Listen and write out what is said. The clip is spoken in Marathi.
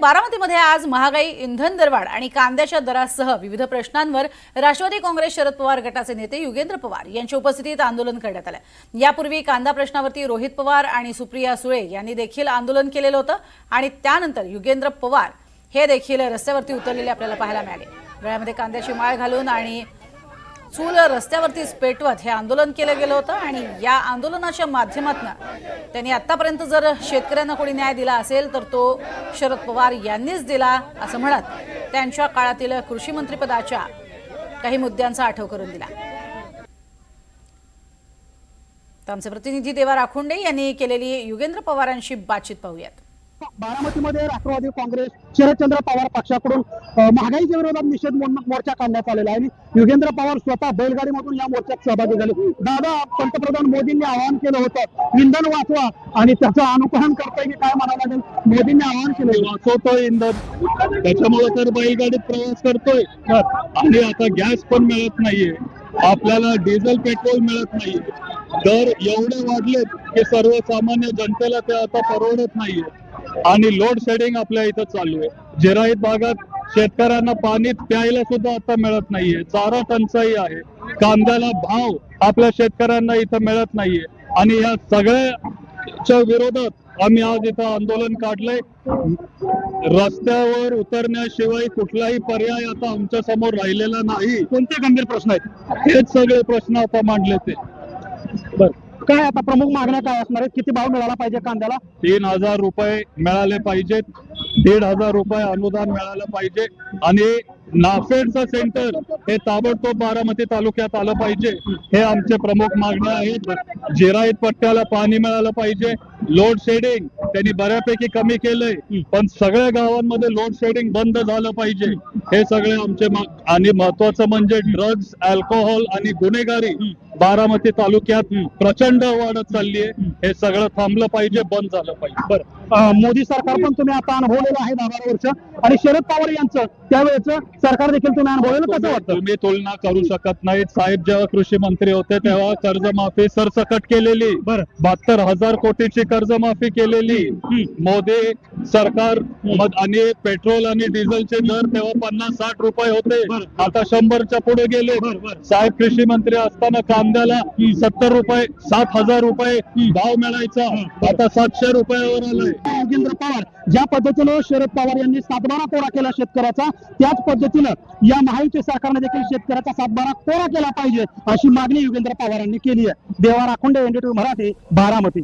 बारामतीमध्ये आज महागाई, इंधन दरवाढ आणि कांद्याच्या दरासह विविध प्रश्नांवर राष्ट्रवादी काँग्रेस शरद पवार गटाचे नेते युगेंद्र पवार यांच्या उपस्थितीत आंदोलन करण्यात आलं। यापूर्वी कांदा प्रश्नावरती रोहित पवार आणि सुप्रिया सुळे यांनी देखील आंदोलन केलेलं होतं आणि त्यानंतर युगेंद्र पवार हे देखील रस्त्यावरती उतरलेले आपल्याला पाहायला मिळाले। गळ्यामध्ये कांद्याची माळ घालून आणि चूल रस्त्यावरतीच पेटवत हे आंदोलन केलं गेलं होतं आणि या आंदोलनाच्या माध्यमातून त्यांनी आतापर्यंत जर शेतकऱ्यांना कोणी न्याय दिला असेल तर तो शरद पवार यांनीच दिला असं म्हणत त्यांच्या काळातील कृषी मंत्रिपदाच्या काही मुद्द्यांचा आठव करून दिला। तर आमचे प्रतिनिधी देवा राखुंडे यांनी केलेली युगेंद्र पवारांशी बातचीत पाहूयात। बारामतीमध्ये राष्ट्रवादी काँग्रेस शरदचंद्र पवार पक्षाकडून महागाईच्या विरोधात निषेध मोर्चा काढण्यात आलेला आहे। युगेंद्र पवार स्वतः बैलगाडीमधून या मोर्चात सहभागी झाले। दादा, पंतप्रधान मोदींनी आवाहन केलं होतं इंधन वाचवा आणि त्याचं अनुकरण करता की काय म्हणावं लागेल? मोदींनी आवाहन केलं वाचवतोय इंधन, त्याच्यामुळे तर बैलगाडीत प्रवास करतोय आणि आता गॅस पण मिळत नाहीये, आपल्याला डिझेल पेट्रोल मिळत नाहीये, दर एवढे वाढलेत की सर्वसामान्य जनतेला ते आता परवडत नाहीये आणि लोड शेडिंग आपल्या इथं चालू आहे। जिरायत भागात शेतकऱ्यांना पाणी प्यायला सुद्धा आता मिळत नाहीये, चारा टंचाई आहे, कांद्याला भाव आपल्या शेतकऱ्यांना इथं मिळत नाहीये आणि या सगळ्याच्या विरोधात आम्ही आज इथं आंदोलन काढलंय। रस्त्यावर उतरण्याशिवाय कुठलाही पर्याय आता आमच्या समोर राहिलेला नाही। कोणते गंभीर प्रश्न आहेत? हेच सगळे प्रश्न आता मांडले ते। काय आता प्रमुख मागण्या काय असणार आहेत? किती भाव मिळाला पाहिजे कांद्याला? 3000 रुपये मिळाले पाहिजेत, 1500 रुपये अनुदान मिळालं पाहिजे आणि नाफेडचं सेंटर हे ताबडतोब बारामती तालुक्यात आलं पाहिजे। हे आमचे प्रमुख मागण्या आहेत। जिरायत पट्ट्याला पाणी मिळालं पाहिजे, लोड शेडिंग त्यांनी बऱ्यापैकी कमी केलंय पण सगळ्या गावांमध्ये लोड शेडिंग बंद झालं पाहिजे। हे सगळे आमचे आणि महत्वाचं म्हणजे ड्रग्ज, अल्कोहोल आणि गुन्हेगारी बारामती तालुक्यात प्रचंड वाढत चालली आहे, हे सगळं थांबलं पाहिजे, बंद झालं पाहिजे। बरं, मोदी सरकार पण तुम्ही आता अनुभवलेलं आहे 10 वर्ष आणि शरद पवार यांचं त्यावेळेचं सरकार देखील तुम्ही अनुभवलेलं, कसं वाटतं? तुम्ही तुलना करू शकत नाहीत। साहेब जेव्हा कृषी मंत्री होते तेव्हा कर्जमाफी सरसकट केलेली, 72,000 कोटीची कर्जमाफी केलेली मोदी सरकार आणि पेट्रोल आणि डिझेलचे दर तेव्हा 50-60 रुपये होते, आता 100च्या पुढे गेले। साहेब कृषी मंत्री असताना कांद्याला 70 रुपये 7,000 रुपये भाव मिळायचा, आता 700 रुपयावर आलाय। युगेंद्र पवार ज्या पद्धतीनं शरद पवार यांनी 7/12 कोरा केला शेतकऱ्याचा, त्याच पद्धतीनं या महायुती सरकारने देखील शेतकऱ्याचा 7/12 कोरा केला पाहिजे अशी मागणी युगेंद्र पवारांनी केली आहे। देवा राखुंडे, NDTV मराठी, बारामती।